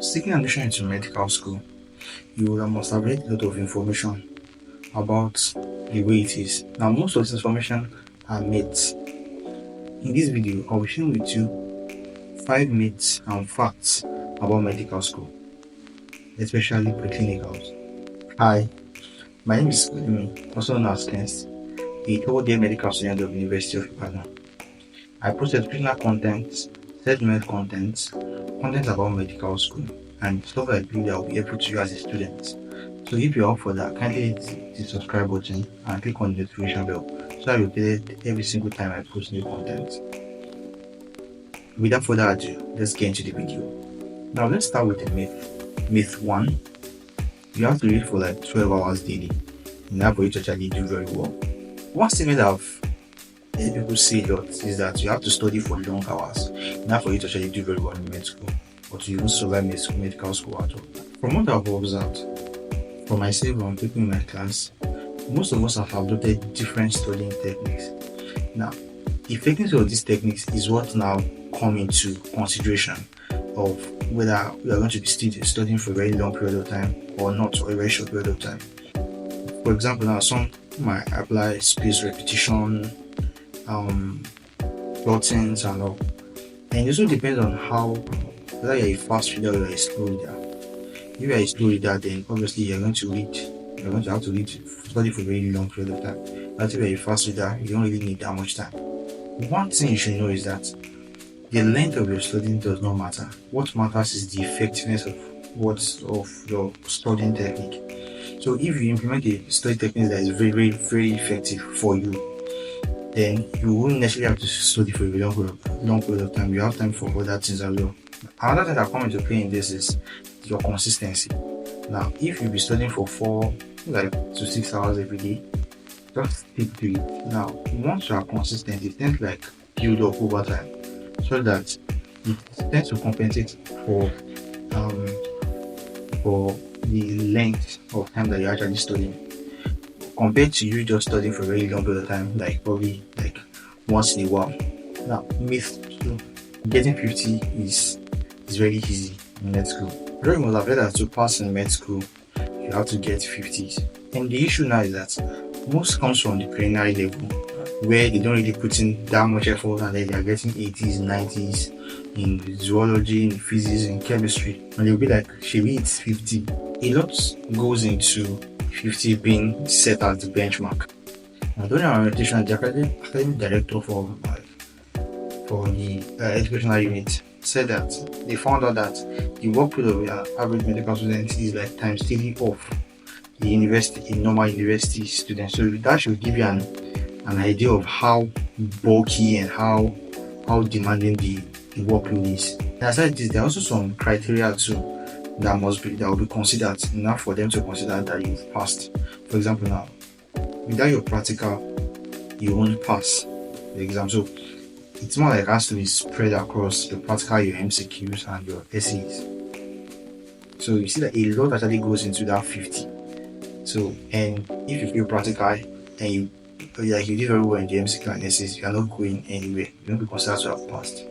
Seeking admission into medical school, you must have read a lot of information about the way it is. Now, most of this information are myths. In this video, I'll be sharing with you 5 myths and facts about medical school, especially preclinicals. Hi, my name is Kulimi, also known as Kens, a third-year medical student of the University of Ibadan. I post educational content, self-made content about medical school, and stuff I believe that will be helpful to you as a student. So if you're up for that, kindly hit the subscribe button and click on the notification bell so that you'll get it every single time I post new content. Without further ado, let's get into the video. Now let's start with the myth. Myth 1. You have to read for like 12 hours daily in order for you to actually do very well. One statement I've heard people say a lot is that you have to study for long hours in order for you to actually do very well in med school or to even survive medical school at all. From what I've observed, for myself and people in my class, most of us have adopted different studying techniques. Now, the effectiveness of these techniques is what now come into consideration of whether we are going to be studying for a very long period of time or not, or a very short period of time. For example, now some might apply spaced repetition, plotting and all. And it also depends on how, whether you're a fast reader or you're a slow reader. If you're a slow reader, then obviously you're going to have to study for a very long period of time. But if you're a fast reader, you don't really need that much time. One thing you should know is that the length of your studying does not matter. What matters is the effectiveness of your studying technique. So if you implement a study technique that is very, very, very effective for you, then you won't necessarily have to study for a long period of time. You have time for other things as well. Another thing that comes into play in this is your consistency. Now, if you'll be studying for 4 to 6 hours every day, just stick to it. Now, once you are consistent, it tends to build up over time, so that it tends to compensate for the length of time that you're actually studying, compared to you just studying for a very long period of time, probably once in a while. Now, myth 2, getting 50 is very easy in med school. Very well, I've heard that to pass in med school, you have to get 50s. And the issue now is that most comes from the preliminary level, where they don't really put in that much effort, and then they are getting 80s, 90s in zoology, in physics, in chemistry, and they'll be like, "Shebi, it's 50." A lot goes into 50 being set as the benchmark. Now, during our orientation, the academic director for the educational unit said that they found out that the workload of an average medical student is times 3 of the normal university student. So that should give you an idea of how bulky and how demanding the workload is. And aside this, there are also some criteria too that will be considered enough for them to consider that you've passed. For example, now without your practical, you won't pass the exam. So it's more it has to be spread across your practical, your MCQs, and your essays. So you see that a lot actually goes into that 50. So, and if you feel practical and you did very well in the MCQ and essays, you are not going anywhere. You don't be considered to have passed.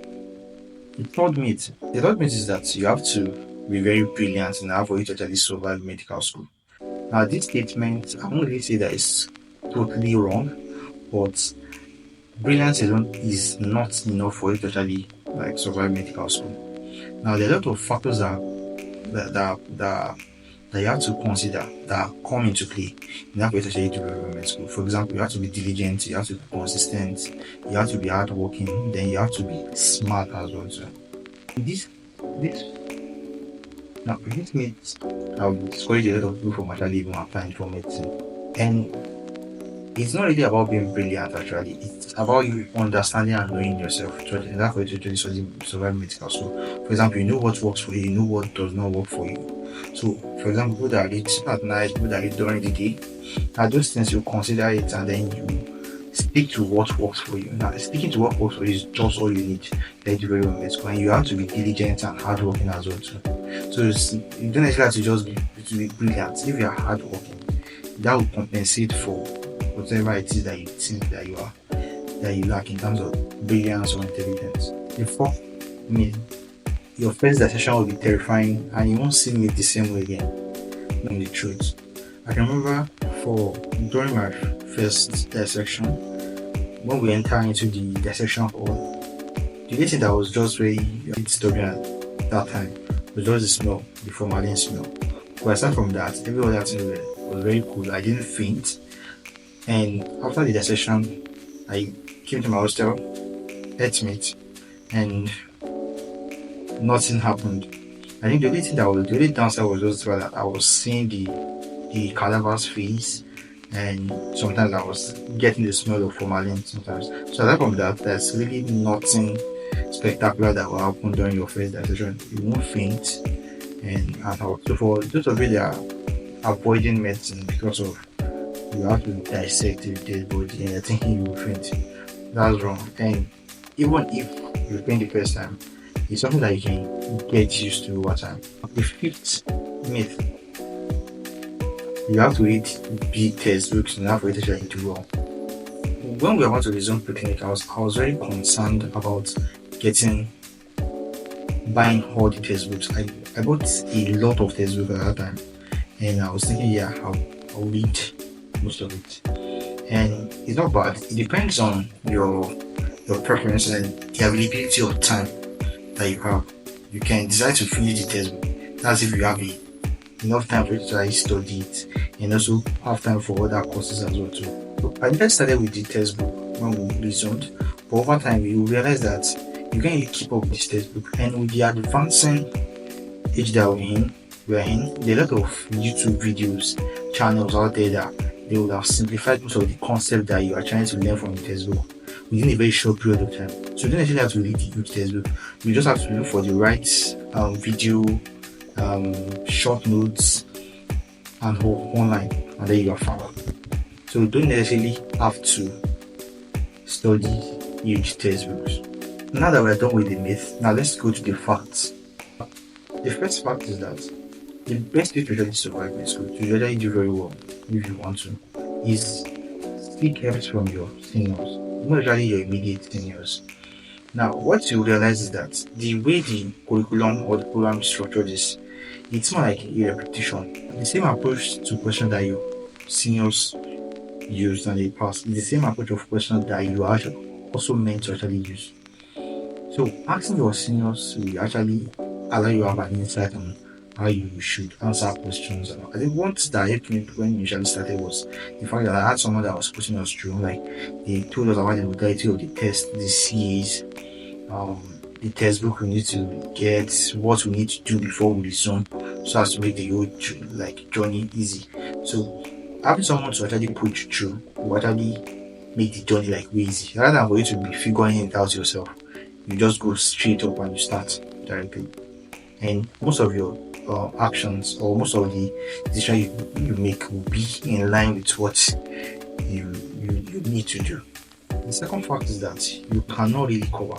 The third myth is that you have to be very brilliant in order for you to actually survive medical school. Now, this statement, I won't really say that it's totally wrong, but brilliance alone is not enough for you to actually survive medical school. Now, there are a lot of factors that you have to consider that come into play in order for you to actually do very well in med school. For example, you have to be diligent, you have to be consistent, you have to be hardworking, then you have to be smart as well. So this means I'll discourage a lot of people from actually even applying for medicine. And it's not really about being brilliant actually, it's about you understanding and knowing yourself in that way to survive medical school. For example, you know what works for you, you know what does not work for you. So for example, people that read at night, people that read during the day, those things you consider it and then you stick to what works for you. Now, sticking to what works for you is just all you need to do very well in med school, and you have to be diligent and hardworking as well too. So you don't necessarily have to just be brilliant. If you are hardworking, that will compensate for whatever it is that you think that you lack in terms of brilliance or intelligence. The fourth myth your first dissection will be terrifying and you won't see me the same way again. Not the truth. I can remember for during my first dissection, when we enter into the dissection hall, the only thing that was just very disturbing at that time was just the smell, the formalin smell. But aside from that, every other thing was very cool. I didn't faint. And after the dissection, I came to my hostel, ate meat, and nothing happened. I think the only downside was just that I was seeing the cadaver's face, and sometimes I was getting the smell of formalin sometimes. So aside from that, there's really nothing spectacular that will happen during your first dissection. You won't faint, and all. So for those of you that are avoiding medicine because of you have to dissect the dead body and you're thinking you will faint, that's wrong. And even if you faint the first time, it's something that you can get used to over time. The fifth myth: you have to eat big textbooks in order for it to actually do well. When we were about to resume picnic, I was very concerned about getting buying all the textbooks. I bought a lot of textbooks at that time, and I was thinking, yeah, I'll read most of it. And it's not bad. It depends on your preference and the availability of time that you have. You can decide to finish the textbook. That's if you have enough time for you to actually study it, and also have time for other courses as well too. So I just started with the textbook when we resumed, but over time you realize that you can't really keep up with this textbook, and with the advancing age that we're in, there are a lot of YouTube videos, channels out there that they would have simplified most of the concept that you are trying to learn from the textbook within a very short period of time. So you don't actually have to read the huge textbook. You just have to look for the right video, short notes, and whole online, and then you are found. So you don't necessarily have to study huge textbooks. Now that we're done with the myth, now let's go to the facts. The first fact is that the best way to really survive in school, to really do very well if you want to, is seek help from your seniors, not really your immediate seniors. Now, what you realize is that the way the curriculum or the program is structured it's more like a repetition. The same approach to questions that your seniors used and they passed is the same approach of questions that you are also meant to actually use. So asking your seniors will actually allow you to have an insight on how you should answer questions. I think one that helped me when we initially started was the fact that I had someone that was putting us through, like they told us about the modality of the test, the CAs, the textbook we need to get, what we need to do before we resume, so as to make the whole journey easy. So having someone to actually put you through will actually make the journey way easy, rather than for you to be figuring it out yourself. You just go straight up and you start directly, and most of your actions or most of the decisions you make will be in line with what you need to do. The second fact is that you cannot really cover.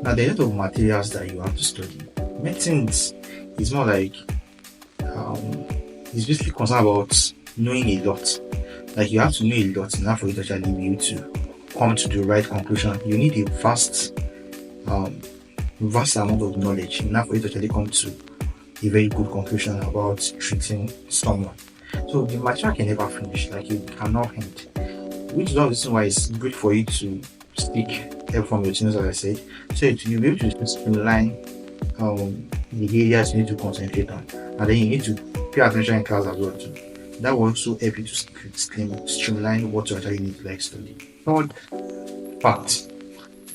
Now, there are a lot of materials that you have to study. Medicine is more like it's basically concerned about knowing a lot. Like you have to know a lot enough for you to actually be able to come to the right conclusion. You need a vast amount of knowledge enough for you to actually come to a very good conclusion about treating someone. So the material can never finish, you cannot end. Which is one reason why it's good for you to seek help from your seniors, as I said, so you'll be able to streamline the areas you need to concentrate on, and then you need to pay attention in class as well too. That will also help you to streamline what you actually need to study. Third fact: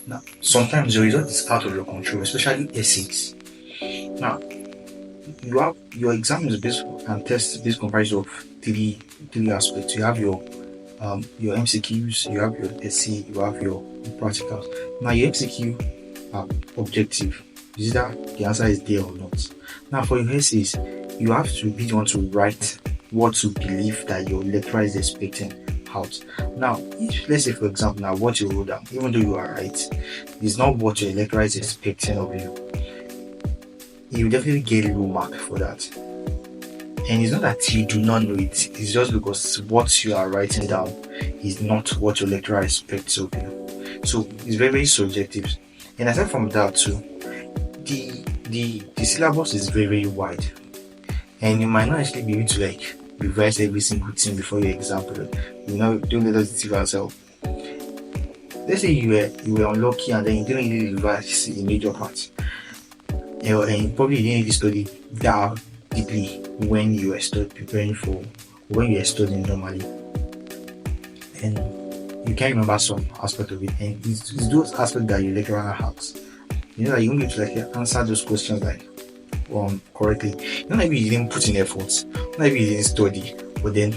now sometimes your result is out of your control, especially essays. Now you have your exam is based and test this comprises of three aspects. You have your MCQs, you have your essay, you have your practicals. Now your MCQ are objective. Is that the answer is there or not? Now for your essays, you have to be the one to write what you believe that your lecturer is expecting out. Now, if let's say for example now what you wrote down, even though you are right, is not what your lecturer is expecting of you, you definitely get a low mark for that. And it's not that you do not know it, it's just because what you are writing down is not what your lecturer expects of you. So it's very, very subjective. And aside from that too, the The syllabus is very very wide, and you might not actually be able to like revise every single thing before your exam period. You know, don't let us deceive ourselves. Let's say you were unlucky and then you didn't really revise a major part, and you probably didn't really study that deeply when you were preparing for when you were studying normally, and you can't remember some aspect of it, and it's those aspects that your lecturer asks. You know that you need to like answer those questions like correctly. Not maybe you didn't put in effort, not maybe you didn't study, but then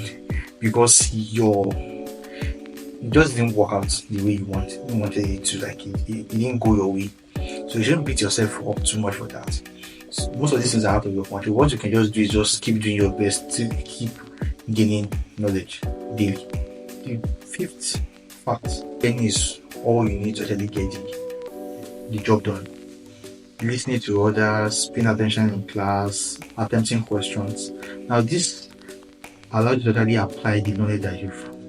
because it just didn't work out the way you wanted it to, like it didn't go your way. So you shouldn't beat yourself up too much for that. So most of these things are out of your control. What you can just do is just keep doing your best to keep gaining knowledge daily. The fifth fact, then is all you need to actually get the job done. Listening to others, paying attention in class, attempting questions. Now this allows you to actually apply the knowledge that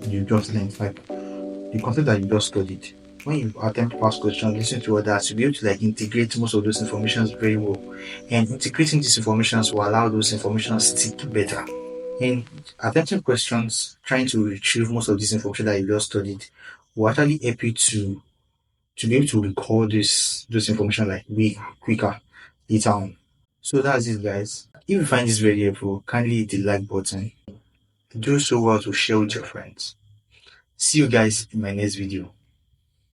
you just learned, like the concept that you just studied. When you attempt to ask questions, listen to others, you'll be able to like integrate most of those informations very well. And integrating these informations will allow those informations stick better. In attempting questions, trying to retrieve most of this information that you just studied will actually help you to be able to recall this those information like way quicker later on. So that's it guys. If you find this very helpful, kindly hit the like button. Do so well to share with your friends. See you guys in my next video.